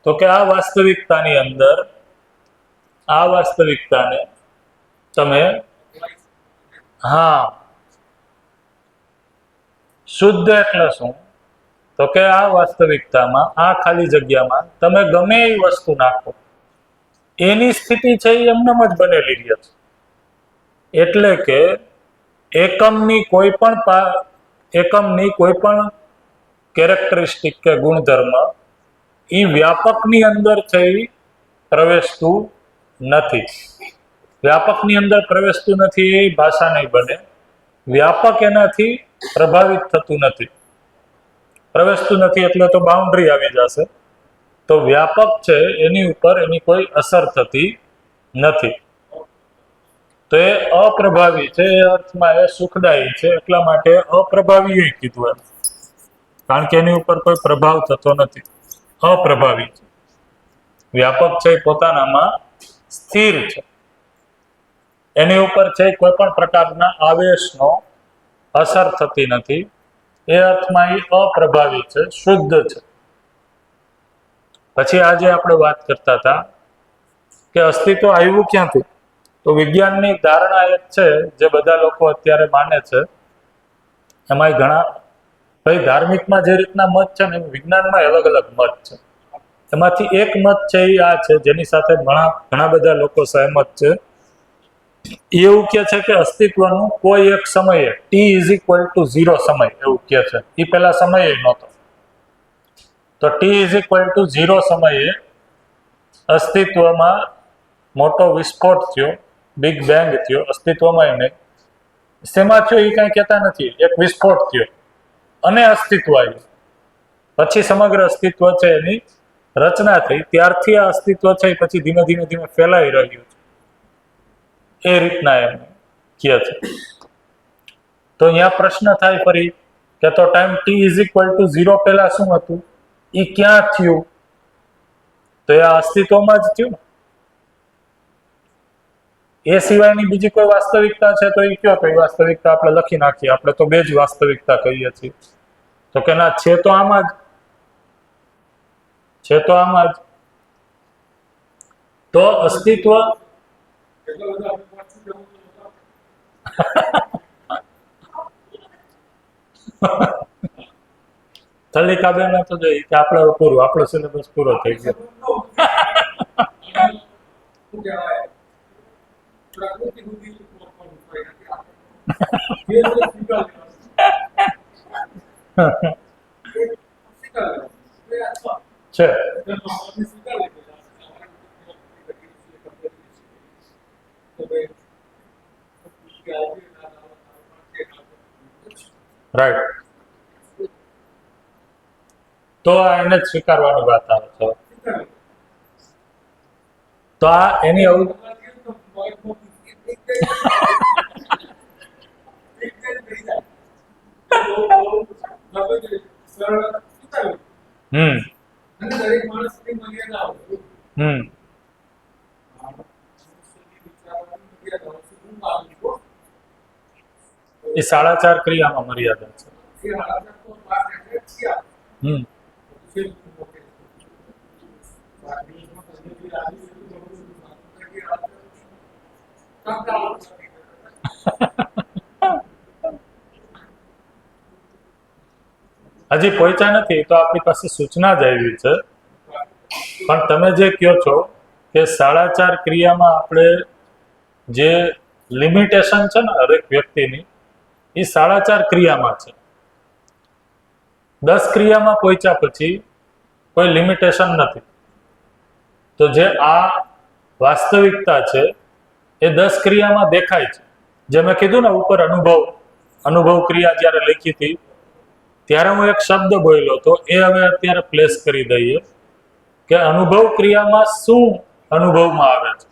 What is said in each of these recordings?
તો કે આ વાસ્તવિકતાની અંદર આ વાસ્તવિકતાને તમે હા શુદ્ધ એટલે શું? તો કે આ વાસ્તવિકતામાં આ ખાલી જગ્યામાં તમે ગમે એવી વસ્તુ નાખો એની સ્થિતિ છે એ એમનેમ જ બનેલી રહે છે. એટલે કે એકમની કોઈ પણ કેરેક્ટરિસ્ટિક કે ગુણધર્મ એ વ્યાપકની અંદર છે એ પ્રવેશતું નથી. વ્યાપકની અંદર પ્રવેશતું નથી એ ભાષા નહીં બને. વ્યાપક એનાથી પ્રભાવિત થતું નથી. પ્રવેશતું નથી એટલે તો બાઉન્ડ્રી આવી જશે. તો વ્યાપક છે એની ઉપર એની કોઈ અસર થતી નથી. તો એ અપ્રભાવી છે, એ અર્થમાં એ સુખદાયી છે, એટલા માટે અપ્રભાવી કીધું એમ. કારણ કે એની ઉપર કોઈ પ્રભાવ થતો નથી, અપ્રભાવી છે. વ્યાપક છે પોતાનામાં સ્થિર છે, એની ઉપર છે કોઈ પણ પ્રકારના આવેશનો અસર થતી નથી. એ અર્થમાં એ અપ્રભાવી છે, શુદ્ધ છે. પછી આજે આપણે વાત કરતા હતા કે અસ્તિત્વ આવ્યું ક્યાંથી? તો વિજ્ઞાનની ધારણા એક છે જે બધા લોકો અત્યારે માને છે. એમાંય ઘણા ભાઈ ધાર્મિકમાં જે રીતના મત છે ને વિજ્ઞાનમાં અલગ અલગ મત છે. એમાંથી એક મત છે એ આ છે જેની સાથે ઘણા બધા લોકો સહમત છે. એવું કે છે કે અસ્તિત્વનું કોઈ એક સમયે t=0 સમય એવું કે છે. એ પેલા સમય નહોતો. તો t=0 સમયે અસ્તિત્વમાં મોટો વિસ્ફોટ થયો, બિગ બેંગ થયો. અસ્તિત્વમાં નહીં, શેમાં થયો એ કાંઈ કહેતા નથી. એક વિસ્ફોટ થયો અને અસ્તિત્વ આવ્યું. પછી સમગ્ર અસ્તિત્વ છે એની રચના થઈ. ત્યારથી આ અસ્તિત્વ છે પછી ધીમે ધીમે ફેલાઈ રહ્યું છે. એ રીતના એમ કહે છે. તો અહીંયા પ્રશ્ન થાય ફરી કે તો ટાઈમ t=0 પહેલા શું હતું? એ ક્યાં થયું? તો એ અસ્તિત્વમાં જ થયું. એ સિવાયની બીજી કોઈ વાસ્તવિકતા છે તો એ કયો? કઈ વાસ્તવિકતા આપણે લખી નાખીએ. આપણે તો બે જ વાસ્તવિકતા કહીએ છીએ. તો કે ના, છે તો આમાં જ, તો અસ્તિત્વ તલિકાબેન તો જોઈએ કે આપણે પૂરું, આપણો સિલેબસ પૂરો થઈ ગયો. છે રાઈટ. તો એને જ સ્વીકારવાની વાત આવે છે. તો આ એની એ 4.5 ક્રિયામાં મર્યાદા છે. હજી પહોંચ્યા નથી તો આપણી પાસે સૂચના જ આવી છે. પણ તમે જે કહો છો કે 4.5 ક્રિયામાં આપણે જે લિમિટેશન છે ને હરેક વ્યક્તિની, એ 4.5 ક્રિયામાં છે. 10 ક્રિયામાં પહોંચ્યા પછી કોઈ લિમિટેશન નથી. તો જે આ વાસ્તવિકતા છે એ 10 ક્રિયામાં દેખાય છે. જે મેં કીધું ને ઉપર અનુભવ ક્રિયા જ્યારે લખી હતી ત્યારે હું એક શબ્દ બોલ્યો હતો, એ હવે અત્યારે પ્લેસ કરી દઈએ કે અનુભવ ક્રિયામાં શું અનુભવમાં આવે છે.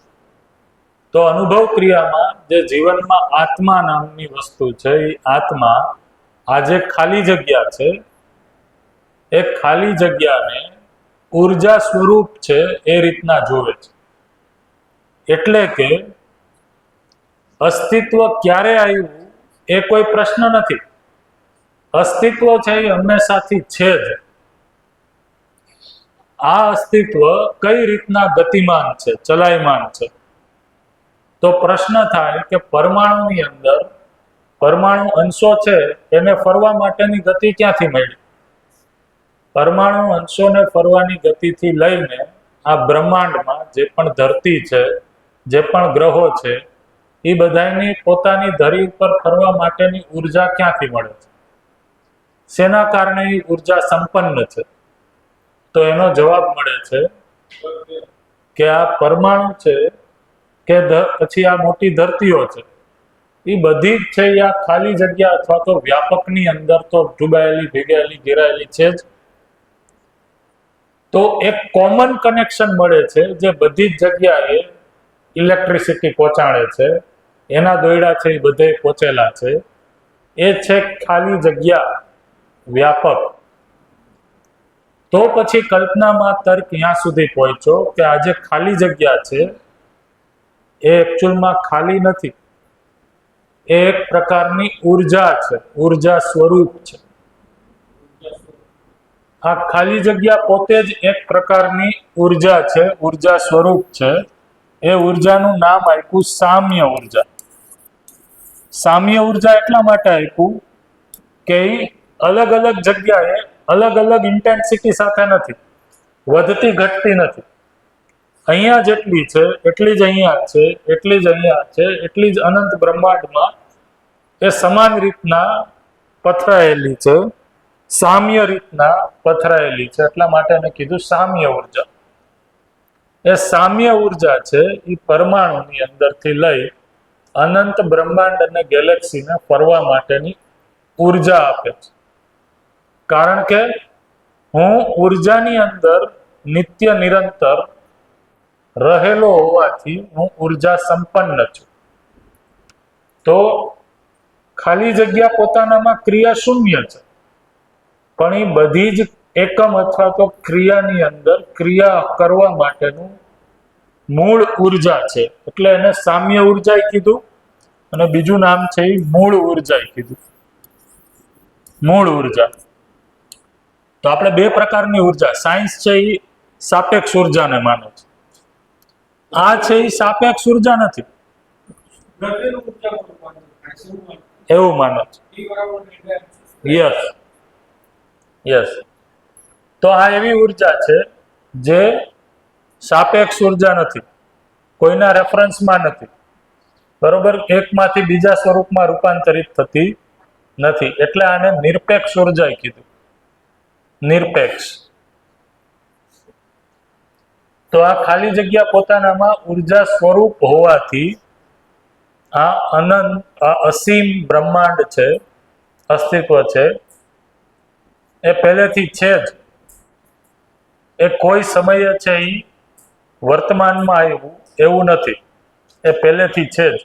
તો અનુભવ ક્રિયામાં જે જીવનમાં આત્મા નામની વસ્તુ છે, એ આત્મા આ જે ખાલી જગ્યા છે એ ખાલી જગ્યાને ઉર્જા સ્વરૂપ છે એ રીતના જોવે છે. એટલે કે અસ્તિત્વ ક્યારે આવ્યું એ કોઈ પ્રશ્ન નથી. અસ્તિત્વ છે એ હંમેશાથી છે જ. આ અસ્તિત્વ કઈ રીતના ગતિમાન છે, ચલાયમાન છે? તો પ્રશ્ન થાય કે પરમાણુની અંદર પરમાણુ અંશો છે એને ફરવા માટેની ગતિ ક્યાંથી મળી? પરમાણુ અંશોને ફરવાની ગતિથી લઈને આ બ્રહ્માંડમાં જે પણ ધરતી છે, જે પણ ગ્રહો છે, એ બધાની પોતાની ધરી ઉપર ફરવા માટેની ઉર્જા ક્યાંથી મળે છે? શેના કારણે એ ઉર્જા સંપન્ન છે? તો એનો જવાબ મળે છે કે આ પરમાણુ છે કે પછી આ મોટી ધરતીઓ છે, એ બધી જ છે આ ખાલી જગ્યા અથવા તો વ્યાપકની અંદર તો ડૂબાયેલી, ભેગાયેલી, ઘેરાયેલી છે જ. તો એક કોમન કનેક્શન મળે છે જે બધી જ જગ્યાએ ઇલેક્ટ્રિસિટી પહોંચાડે છે, એના દોયડા છે એ બધે પહોંચેલા છે, એ છે ખાલી જગ્યા, વ્યાપક. તો પછી કલ્પનામાં તર્ક ત્યાં સુધી પહોંચ્યો કે આ જે ખાલી જગ્યા છે એ એકચ્યુઅલમાં ખાલી નથી, એ એક પ્રકારની ઉર્જા છે, ઉર્જા સ્વરૂપ છે. આ ખાલી જગ્યા પોતે જ એક પ્રકારની ઉર્જા છે, ઉર્જા સ્વરૂપ છે. એ ઉર્જાનું નામ આપ્યું સામ્ય ઉર્જા. સામ્ય ઉર્જા એટલા માટે આપ્યું કે એ અલગ અલગ જગ્યાએ અલગ અલગ ઇન્ટેન્સિટી સાથે નથી, વધતી ઘટતી નથી. અહીંયા જેટલી છે એટલી જ અહીંયા છે, એટલી જ અહીંયા છે, એટલી જ અનંત બ્રહ્માંડમાં એ સમાન રીતના પથરાયેલી છે, સામ્ય રીતના પથરાયેલી છે. એટલા માટે મેં કીધું સામ્ય ઉર્જા. એ સામ્ય ઉર્જા છે એ પરમાણુની અંદરથી લઈ અનંત બ્રહ્માંડ અને ગેલેક્સીને ફરવા માટેની ઉર્જા આપે છે. કારણ કે હું ઉર્જાની અંદર નિત્ય નિરંતર રહેલો હોવાથી હું ઉર્જા સંપન્ન છું. તો ખાલી જગ્યા પોતાનામાં ક્રિયા શૂન્ય છે, પણ એ બધી જ એકમ અથવા તો ક્રિયાની અંદર ક્રિયા કરવા માટેનું મૂળ ઉર્જા છે. એટલે એને સામ્ય ઉર્જા કીધું અને બીજું નામ છે એ મૂળ ઉર્જા કીધું. મૂળ ઉર્જા. તો આપણે બે પ્રકારની ઉર્જા, સાયન્સ છે એ સાપેક્ષ ઉર્જાને માને છે, આ છે એ સાપેક્ષ ઉર્જા નથી એવું માને છે. Yes yes. તો આ એવી ઉર્જા છે જે સાપેક્ષ ઉર્જા નથી, કોઈના રેફરન્સમાં નથી, બરોબર, એકમાંથી બીજા સ્વરૂપમાં રૂપાંતરિત થતી નથી. એટલે આને નિરપેક્ષ ઉર્જા કીધું, નિરપેક્ષ. તો આ ખાલી જગ્યા પોતાનામાં ઉર્જા સ્વરૂપ હોવાથી આ અનંત, આ અસીમ બ્રહ્માંડ છે, અસ્તિત્વ છે, એ પહેલેથી છે જ. એ કોઈ સમયે છે એ વર્તમાનમાં આવ્યું એવું નથી, એ પહેલેથી છે જ.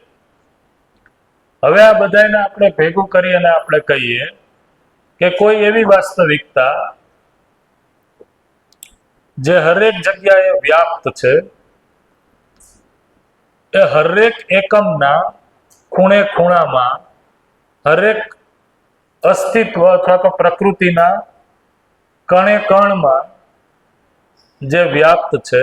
હવે આ બધાને આપણે ભેગું કરી અને આપણે કહીએ કે કોઈ એવી વાસ્તવિકતા જે હરેક જગ્યાએ વ્યાપ્ત છે, એ હરેક એકમના ખૂણે ખૂણામાં, હરેક અસ્તિત્વ અથવા તો પ્રકૃતિના કણે કણમાં જે વ્યાપ્ત છે.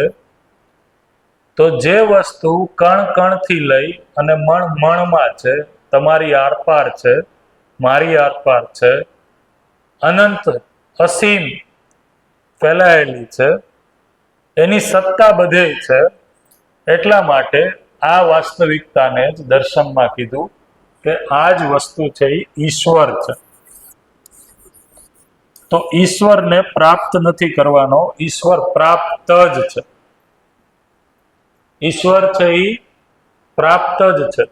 તો જે વસ્તુ કણ કણથી લઈ અને મણ મણમાં છે, તમારી આરપાર છે, મારી આરપાર છે, અનંત અસીમ ફેલાયેલી છે, એની સત્તા બધે છે. એટલા માટે આ વાસ્તવિકતાને જ દર્શનમાં કીધું કે આ જ વસ્તુ છે એ ઈશ્વર છે. તો ઈશ્વરને પ્રાપ્ત નથી કરવાનો, ઈશ્વર પ્રાપ્ત જ છે. ઈશ્વર છે એ પ્રાપ્ત જ છે.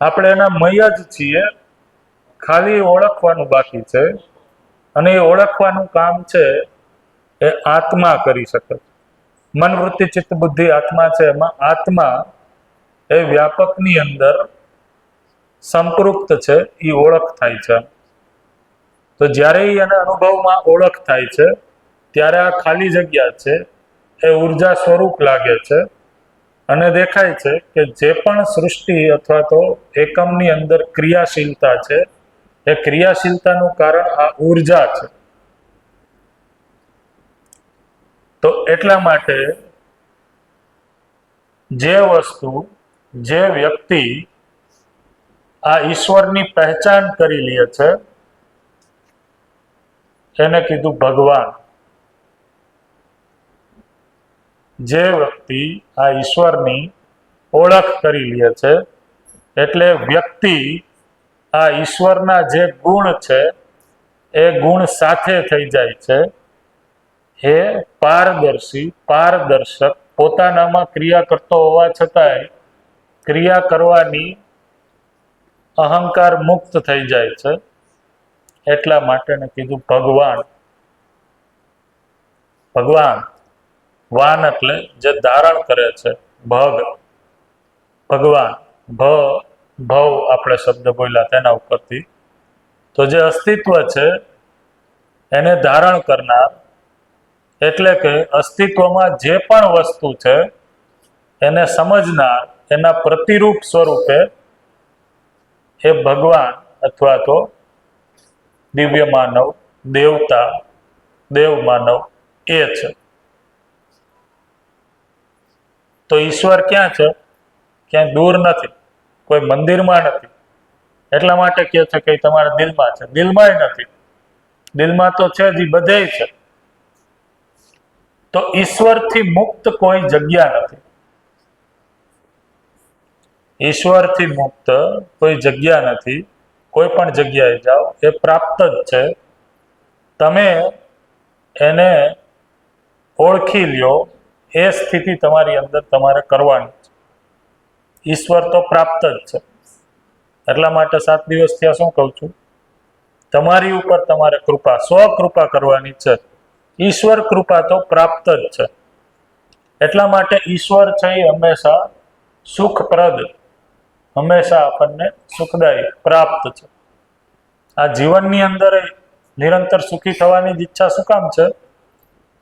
આપણે એના મય જ છીએ, ખાલી ઓળખવાનું બાકી છે. અને એ ઓળખવાનું કામ છે એ આત્મા કરી શકે. મન, વૃત્તિ, ચિત્ત, બુદ્ધિ આત્મા છે, એમાં આત્મા એ વ્યાપકની અંદર સંપૃક્ત છે, એ ઓળખ થાય છે. તો જ્યારે એના અનુભવમાં ઓળખ થાય છે ત્યારે આ ખાલી જગ્યા છે એ ઉર્જા સ્વરૂપ લાગે છે અને દેખાય છે કે જે પણ સૃષ્ટિ અથવા તો એકમની અંદર ક્રિયાશીલતા છે, એ ક્રિયાશીલતાનું કારણ આ ઉર્જા છે. તો એટલા માટે જે વસ્તુ, જે વ્યક્તિ આ ઈશ્વરની પહેચાન કરી લે છે એને કીધું ભગવાન. જે વ્યક્તિ આ ઈશ્વરની ઓળખ કરી લે છે એટલે વ્યક્તિ આ ઈશ્વરના જે ગુણ છે એ ગુણ સાથે થઈ જાય છે. એ પારદર્શી, પારદર્શક, પોતાનામાં ક્રિયા કરતો હોવા છતાંય ક્રિયા કરવાની અહંકાર મુક્ત થઈ જાય છે. એટલા માટે કીધું ભગવાન. ભગવાન, વાન એટલે જે ધારણ કરે છે, ભગ, ભગવાન, ભવ આપણે શબ્દ બોલ્યા તેના ઉપરથી. તો જે અસ્તિત્વ છે એને ધારણ કરનાર, એટલે કે અસ્તિત્વમાં જે પણ વસ્તુ છે એને સમજનાર, એના પ્રતિરૂપ સ્વરૂપે એ ભગવાન અથવા તો દિવ્ય માનવ, દેવતા, દેવ માનવ એ છે. તો ઈશ્વર ક્યાં છે? ક્યાંય દૂર નથી, કોઈ મંદિરમાં નથી. એટલા માટે કહે છે કે તમારા દિલમાં છે. દિલમાંય નથી, દિલમાં તો છે જ, બધે છે. તો ઈશ્વરથી મુક્ત કોઈ જગ્યા નથી. ઈશ્વરથી મુક્ત કોઈ જગ્યા નથી. કોઈ પણ જગ્યાએ જાઓ એ પ્રાપ્ત જ છે. તમે એને ઓળખી લ્યો, એ સ્થિતિ તમારી અંદર તમારે કરવાની છે. ઈશ્વર તો પ્રાપ્ત જ છે. એટલા માટે 7 દિવસથી આ શું કહું છું, તમારી ઉપર તમારે કૃપા, સ્વકૃપા કરવાની છે. ઈશ્વર કૃપા તો પ્રાપ્ત જ છે. એટલા માટે ઈશ્વર છે એ હંમેશા સુખપ્રદ, હંમેશા આપણને સુખદાયી પ્રાપ્ત છે. આ જીવનની અંદર નિરંતર સુખી થવાની જ ઈચ્છા શું કામ છે?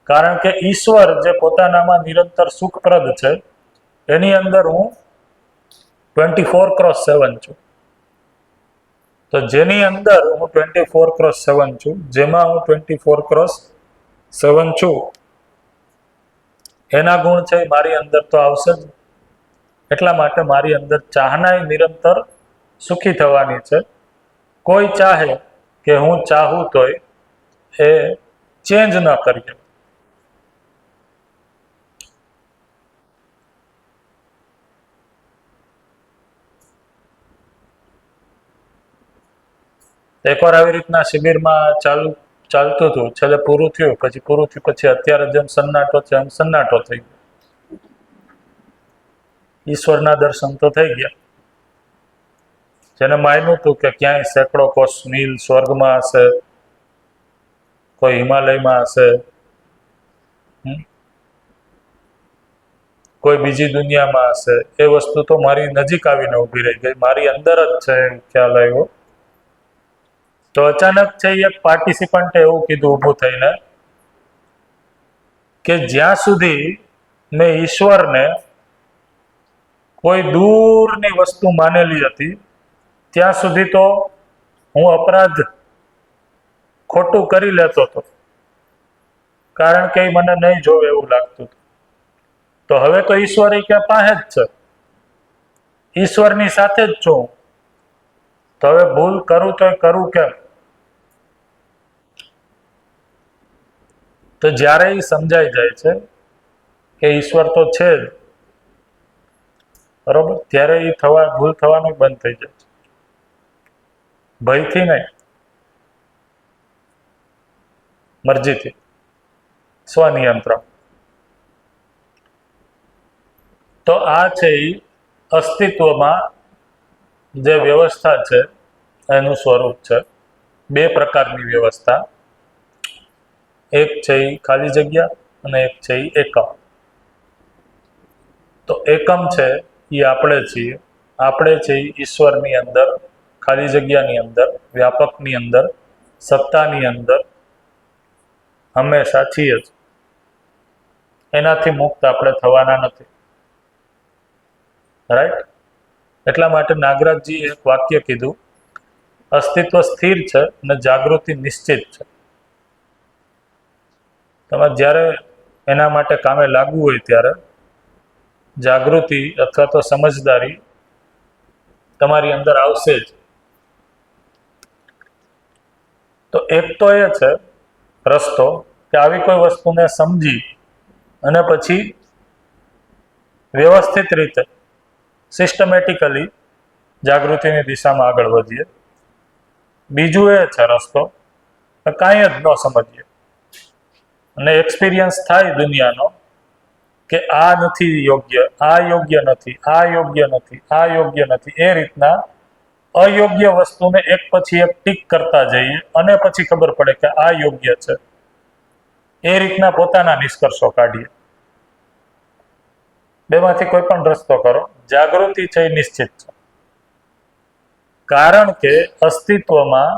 કારણ કે ઈશ્વર જે પોતાનામાં નિરંતર સુખપ્રદ છે એની અંદર હું 24/7 છું. તો જેની અંદર હું 24/7 છું, જેમાં હું 24/7 છું, એના ગુણ છે મારી અંદર તો આવશે જ. એટલા માટે મારી અંદર ચાહના નિરંતર સુખી થવાની છે. કોઈ ચાહે કે હું ચાહું તોય એ ચેન્જ ન કરીએ. એકવાર આવી રીતના શિબિરમાં ચાલતું હતું, છેલ્લે પૂરું થયું. પછી અત્યારે જેમ સન્નાટો છે એમ સન્નાટો થઈ ગયો. ઈશ્વરના દર્શન તો થઈ ગયા. જેને માન્યું હતું કે ક્યાંય સેંકડો કોષ મીલ સ્વર્ગમાં હશે, કોઈ હિમાલયમાં હશે, કોઈ બીજી દુનિયામાં હશે, એ વસ્તુ તો મારી નજીક આવીને ઊભી રહી ગઈ, મારી અંદર જ છે એમ ખ્યાલ આવ્યો. તો અચાનક છે એક પાર્ટિસિપન્ટે એવું કીધું ઊભું થઈને કે જ્યાં સુધી મેં ઈશ્વરને કોઈ દૂરની વસ્તુ માનેલી હતી ત્યાં સુધી તો હું અપરાધ ખોટું કરી લેતો હતો, કારણ કે મને નહીં જોવે એવું લાગતું હતું. તો હવે તો ઈશ્વર કે પાસે જ છે, ઈશ્વરની સાથે જ છું. તો હવે ભૂલ કરું તો કરું કેમ? તો જ્યારે એ સમજાઈ જાય છે કે ઈશ્વર તો છે જ, બરોબર, ત્યારે એ ભૂલ થવાનું બંધ થઈ જાય છે. ભયથી નહીં, મરજીથી, સ્વનિયંત્રણ. તો આ છે એ અસ્તિત્વમાં જે વ્યવસ્થા છે એનું સ્વરૂપ છે. 2 પ્રકારની વ્યવસ્થા, એક છે એ ખાલી જગ્યા અને એક છે એ એકમ. તો એકમ છે એ આપણે છીએ. આપણે છે એ ઈશ્વરની અંદર, ખાલી જગ્યાની અંદર, વ્યાપકની અંદર, સત્તાની અંદર હંમેશા છીએ જ. એનાથી મુક્ત આપણે થવાના નથી. રાઈટ? એટલા માટે નાગરાજજીએ એક વાક્ય કીધું, અસ્તિત્વ સ્થિર છે અને જાગૃતિ નિશ્ચિત છે. તમે જ્યારે એના માટે કામે લાગવું હોય ત્યારે જાગૃતિ અથવા તો સમજદારી તમારી અંદર આવશે જ. તો એક તો એ છે રસ્તો કે આવી કોઈ વસ્તુને સમજી અને પછી વ્યવસ્થિત રીતે સિસ્ટમેટિકલી જાગૃતિની દિશામાં આગળ વધીએ. બીજું એ છે રસ્તો કે કાંઈ જ ન સમજીએ અને એક્સપિરિયન્સ થાય દુનિયાનો કે આ નથી યોગ્ય, આ યોગ્ય નથી, આ યોગ્ય નથી, આ યોગ્ય નથી, એ રીતના અયોગ્ય વસ્તુને એક પછી એક ટીક કરતા જઈએ અને પછી ખબર પડે કે આ યોગ્ય છે. એ રીતના પોતાના નિષ્કર્ષો કાઢીએ. બેમાંથી કોઈ પણ રસ્તો કરો, જાગૃતિ છે એ નિશ્ચિત છે. કારણ કે અસ્તિત્વમાં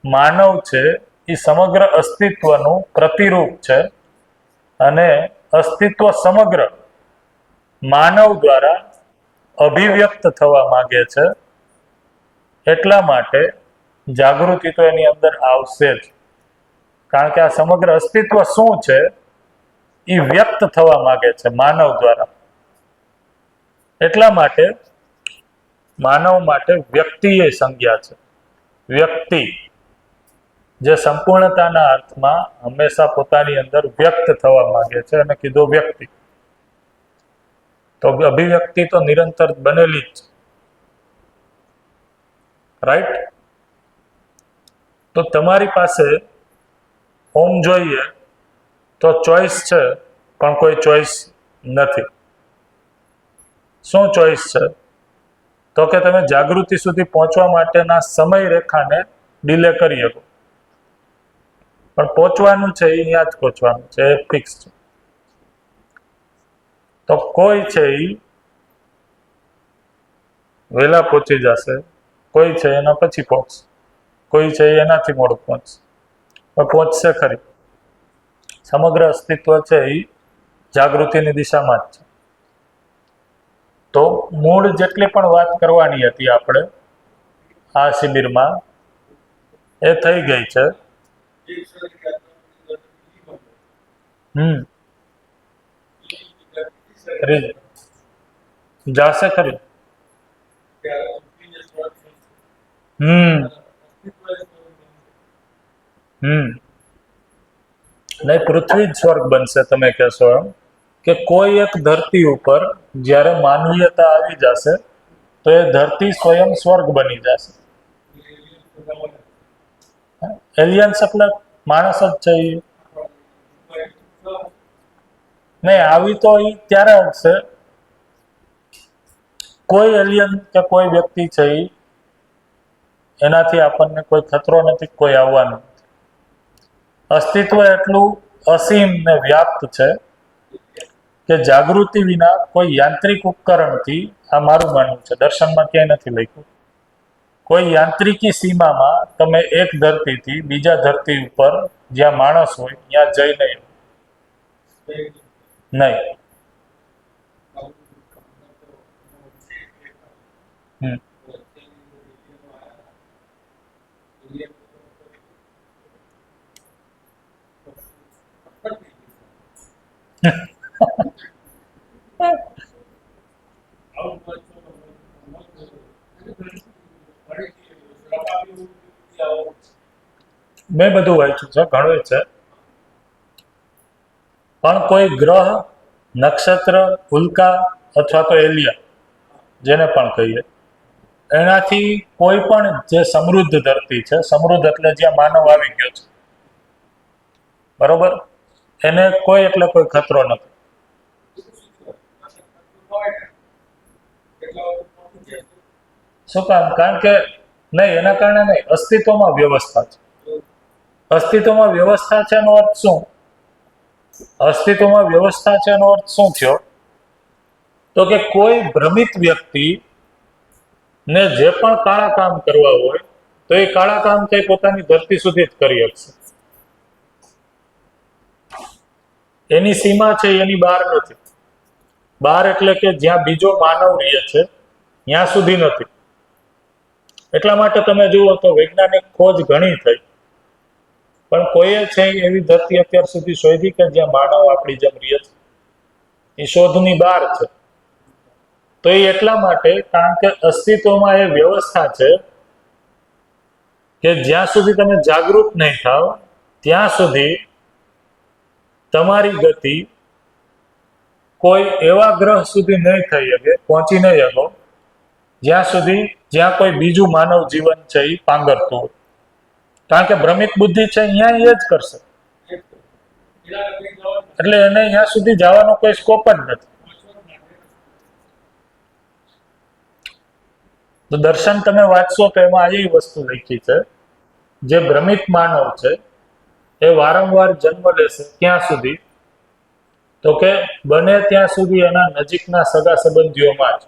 માનવ છે એ સમગ્ર અસ્તિત્વનું પ્રતિરૂપ છે અને અસ્તિત્વ સમગ્ર માનવ દ્વારા અભિવ્યક્ત થવા માંગે છે. એટલા માટે જાગૃતિ તો એની અંદર આવશે જ. કારણ કે આ સમગ્ર અસ્તિત્વ શું છે એ વ્યક્ત થવા માંગે છે માનવ દ્વારા. એટલા માટે માનવ માટે વ્યક્તિ એ સંજ્ઞા છે. વ્યક્તિ જે સંપૂર્ણતાના અર્થમાં હંમેશા પોતાની અંદર વ્યક્ત થવા માંગે છે અને કીધો વ્યક્તિ, તો અભિવ્યક્તિ તો નિરંતર બનેલી જ, રાઈટ? તો તમારી પાસે ઓમ જોઈએ તો ચોઈસ છે પણ કોઈ ચોઈસ નથી. શું ચોઈસ છે? તો કે તમે જાગૃતિ સુધી પહોંચવા માટેના સમય રેખાને ડિલે કરી શકો, પણ પહોંચવાનું છે એ અહીંયા જ પહોંચવાનું છે, એ ફિક્સ છે. તો કોઈ છે એ વહેલા પહોંચી જશે, કોઈ છે એના પછી પહોંચશે, કોઈ છે એનાથી મોડું પહોંચશે, પણ પહોંચશે ખરી. સમગ્ર અસ્તિત્વ છે એ જાગૃતિની દિશામાં જ છે. તો મૂળ જેટલી પણ વાત કરવાની હતી આપણે આ શિબિરમાં એ થઈ ગઈ છે. જાશે ખરી. નહીં, પૃથ્વી જ સ્વર્ગ બનશે. તમે કહેશો એમ કે કોઈ એક ધરતી ઉપર જ્યારે માનવીયતા આવી જશે તો એ ધરતી સ્વયં સ્વર્ગ બની જશે. એલિયન્સ એટલે માણસ જ છે. નહીં, આવી તો એ ત્યારે આવશે કોઈ એલિયન કે કોઈ વ્યક્તિ છે એનાથી આપણને કોઈ ખતરો નથી, કોઈ આવવાનું નથી. અસ્તિત્વ એટલું અસીમ ને વ્યાપ્ત છે કે જાગૃતિ વિના કોઈ યાંત્રિક ઉપકરણથી, આ મારું માનવું છે, દર્શનમાં ક્યાંય નથી લખ્યું, કોઈ યાંત્રિકી સીમામાં તમે એક ધરતીથી બીજા ધરતી ઉપર જ્યાં માણસ હોય ત્યાં જઈ નહીં. મેં બધું વાંચ્યું છે, ઘણું છે. પણ કોઈ ગ્રહ, નક્ષત્ર, ઉલ્કા અથવા તો એલિયન જેને પણ કહીએ, એનાથી કોઈ પણ જે સમૃદ્ધ ધરતી છે, સમૃદ્ધ એટલે જ્યાં માનવ આવી ગયો છે, બરોબર, એને કોઈ એટલે કોઈ ખતરો નથી. શું કામ? કારણ કે નહીં, એના કારણે નહીં, અસ્તિત્વમાં વ્યવસ્થા છે. અસ્તિત્વમાં વ્યવસ્થા છે એનો અર્થ શું? અસ્તિત્વમાં વ્યવસ્થા છે એનો અર્થ શું થયો? તો કે કોઈ ભ્રમિત વ્યક્તિ ને જે પણ કાળા કામ કરવા હોય તો એ કાળા કામ તે પોતાની ધરતી સુધી જ કરી શકશે. એની સીમા છે એની બહાર નથી. બહાર એટલે કે જ્યાં બીજો માનવ રહે છે ત્યાં સુધી નથી. એટલા માટે તમે જુઓ તો વૈજ્ઞાનિક ખોજ ઘણી થઈ, પણ કોઈએ છે એવી ધરતી અત્યાર સુધી શોધી કે જ્યાં માનવ આપણી જેમ રહે છે? એ શોધની બહાર છે. તો એ એટલા માટે કારણ કે અસ્તિત્વમાં એ વ્યવસ્થા છે કે જ્યાં સુધી તમે જાગૃત નહીં થાવ ત્યાં સુધી તમારી ગતિ કોઈ એવા ગ્રહ સુધી નહીં થઈ શકે, પહોંચી નહીં શકો જ્યાં કોઈ બીજું માનવ જીવન છે એ પાંગરતું હોય. કારણ કે ભ્રમિત બુદ્ધિ છે અહીંયા એ જ કરશે, એટલે એને અહીંયા સુધી જવાનો કોઈ સ્કોપ જ નથી. તો દર્શન તમે વાંચશો તો એમાં આવી વસ્તુ લખી છે, જે ભ્રમિત માનવ છે એ વારંવાર જન્મ લેશે ક્યાં સુધી? તો કે બને ત્યાં સુધી એના નજીકના સગા સંબંધીઓમાં જ.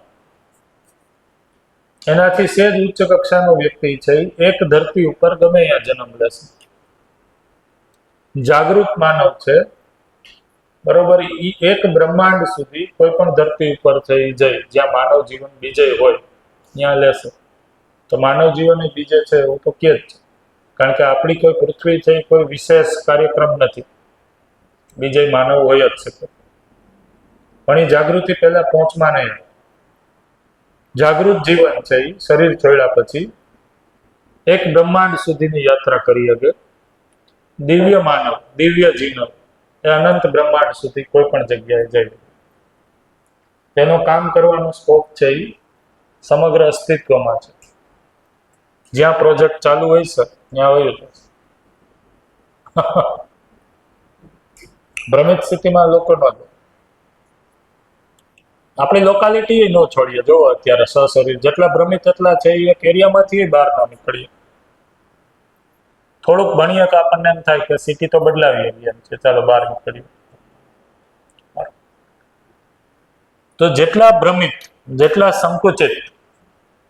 એનાથી સેજ ઉચ્ચ કક્ષાનો વ્યક્તિ છે એક ધરતી ઉપર ગમે ત્યાં જન્મ લેશે. જાગૃત માનવ છે બરોબર, એ એક બ્રહ્માંડ સુધી કોઈ પણ ધરતી ઉપર છે એ જાય જ્યાં માનવ જીવન બીજે હોય ત્યાં લેશે. તો માનવ જીવન એ બીજે છે એવું તો કે જ છે, કારણ કે આપણી કોઈ પૃથ્વી છે કોઈ વિશેષ કાર્યક્રમ નથી, બીજે માનવ હોય જ છે. પણ એ જાગૃતિ પહેલા પહોંચમાં નહીં. જાગૃત જીવન છે એ શરીર છોડ્યા પછી એક બ્રહ્માંડ સુધીની યાત્રા કરી શકે. દિવ્ય માનવ, દિવ્ય જીવન એ અનંત બ્રહ્માંડ સુધી કોઈ પણ જગ્યાએ જાય. તેનું કામ કરવાનો સ્કોપ છે એ સમગ્ર અસ્તિત્વમાં છે. જ્યાં પ્રોજેક્ટ ચાલુ હોય છે ત્યાં હોય છે. ભ્રમિત સ્થિતિમાં લોકો ન જાય. આપણી લોકાલિટી ન છોડીએ. જો અત્યારે સશરીર જેટલા ભ્રમિત એટલા છે એ એક એરિયામાંથી બહાર ના નીકળીએ. થોડુંક ભણીએ તો આપણને એમ થાય કે સિટી તો બદલાવી એમ છે, ચાલો બહાર નીકળીએ. તો જેટલા ભ્રમિત, જેટલા સંકુચિત,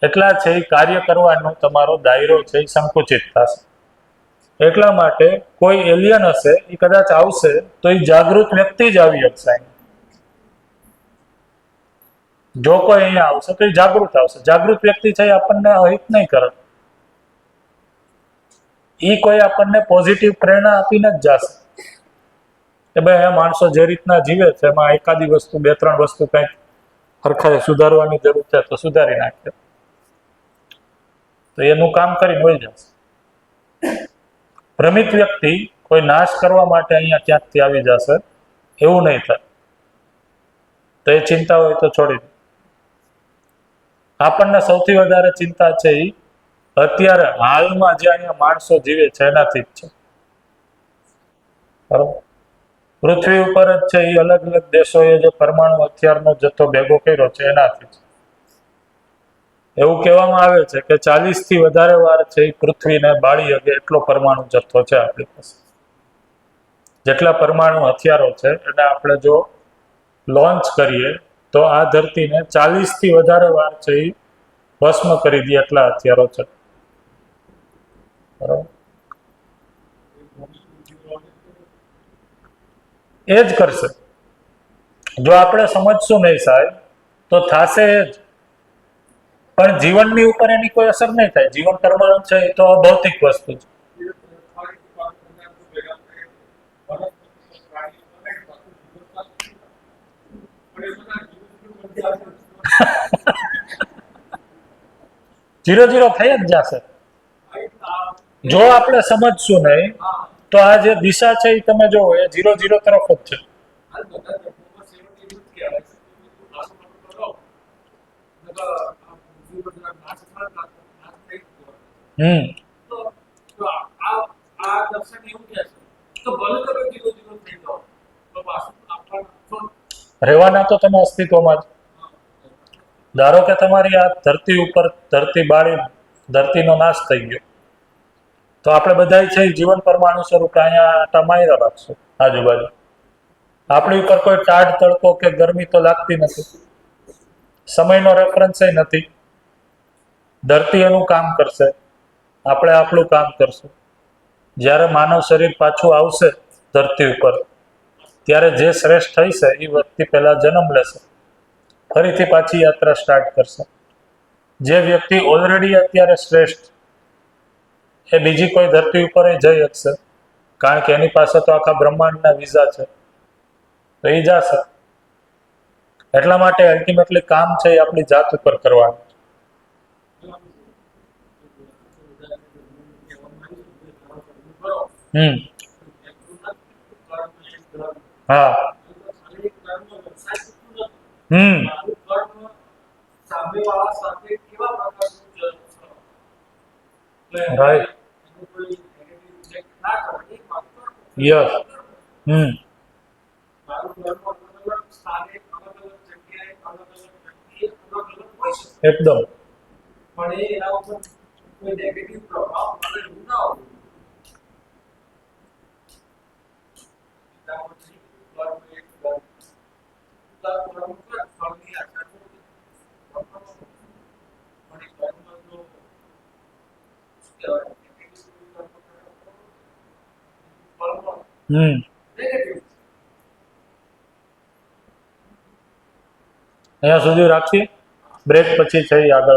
એટલા છે એ કાર્ય કરવાનો તમારો દાયરો છે એ સંકુચિત થશે. એટલા માટે કોઈ એલિયન હશે એ કદાચ આવશે તો એ જાગૃત વ્યક્તિ જ આવી શકશે. જો કોઈ અહીંયા આવશે તો એ જાગૃત આવશે. જાગૃત વ્યક્તિ છે એ આપણને અહિત નહીં કરે, એ કોઈ આપણને પોઝિટિવ પ્રેરણા આપીને જ જશે કે ભાઈ આ માણસો જે રીતના જીવે છે એમાં એકાદી વસ્તુ, બે ત્રણ વસ્તુ કંઈક ખરખરે સુધારવાની જરૂર છે તો સુધારી નાખે, તો એનું કામ કરીને વહી જશે. ભ્રમિત વ્યક્તિ કોઈ નાશ કરવા માટે અહીંયા ક્યાંકથી આવી જશે એવું નહીં થાય. તો એ ચિંતા હોય તો છોડી દે. આપણને સૌથી વધારે ચિંતા છે એ અત્યારે હાલમાં જે અહીંયા માણસો જીવે છે એનાથી જ છે. બરોબર, પૃથ્વી ઉપર જ છે એ અલગ અલગ દેશોએ જે પરમાણુ હથિયારનો જથ્થો ભેગો કર્યો છે એનાથી જ. એવું કહેવામાં આવે છે કે 40 થી વધારે વાર છે એ પૃથ્વીને બાળી શકે એટલો પરમાણુ જથ્થો છે આપણી પાસે. જેટલા પરમાણુ હથિયારો છે એને આપણે જો લોન્ચ કરીએ તો આ ધરતીને 40 થી વધારે વાર છે એ ભસ્મ કરી દે એટલા હથિયારો છે. બરાબર, એ જ કરશે. જો આપણે સમજશું નહીં સાહેબ તો થશે એ જ. પણ જીવનની ઉપર એની કોઈ અસર નહીં થાય. જીવન પરમાણુ છે એ તો અભૌતિક વસ્તુ છે. જીરો જીરો થઈ જ જશે. જો આપણે સમજશું નહીં તો આ જે દિશા છે એ તમે જોવો એ જીરો જીરો તરફ જ છે. રહેવાના તો તમે અસ્તિત્વમાં જ. ધારો કે તમારી આ ધરતી ઉપર ધરતી બાળી, ધરતીનો નાશ થઈ ગયો તો આપણે બધા છે જીવન પરમાણુ સ્વરૂપે અહીંયા આટા માર્યા રાખશું આજુબાજુ. આપણી ઉપર કોઈ ટાઢ, તડકો કે ગરમી તો લાગતી નથી, સમયનો રેફરન્સ નથી. ધરતી એનું કામ કરશે, આપણે આપણું કામ કરશું. જ્યારે માનવ શરીર પાછું આવશે ધરતી ઉપર ત્યારે જે શ્રેષ્ઠ થઈ છે એ વ્યક્તિ પહેલા જન્મ લેશે, ફરીથી પાછી યાત્રા સ્ટાર્ટ કરશે. જે વ્યક્તિ ઓલરેડી અત્યારે શ્રેષ્ઠ એ બીજી કોઈ ધરતી ઉપર જઈ શકશે કારણ કે એની પાસે તો આખા બ્રહ્માંડના વિઝા છે, તો એ જશે. એટલા માટે અલ્ટિમેટલી કામ છે એ આપણી જાત ઉપર કરવાનું. હા. રાઈટ. યસ. એકદમ. અહીંયા સુધી રાખીએ, બ્રેક પછી થઈ આગળ.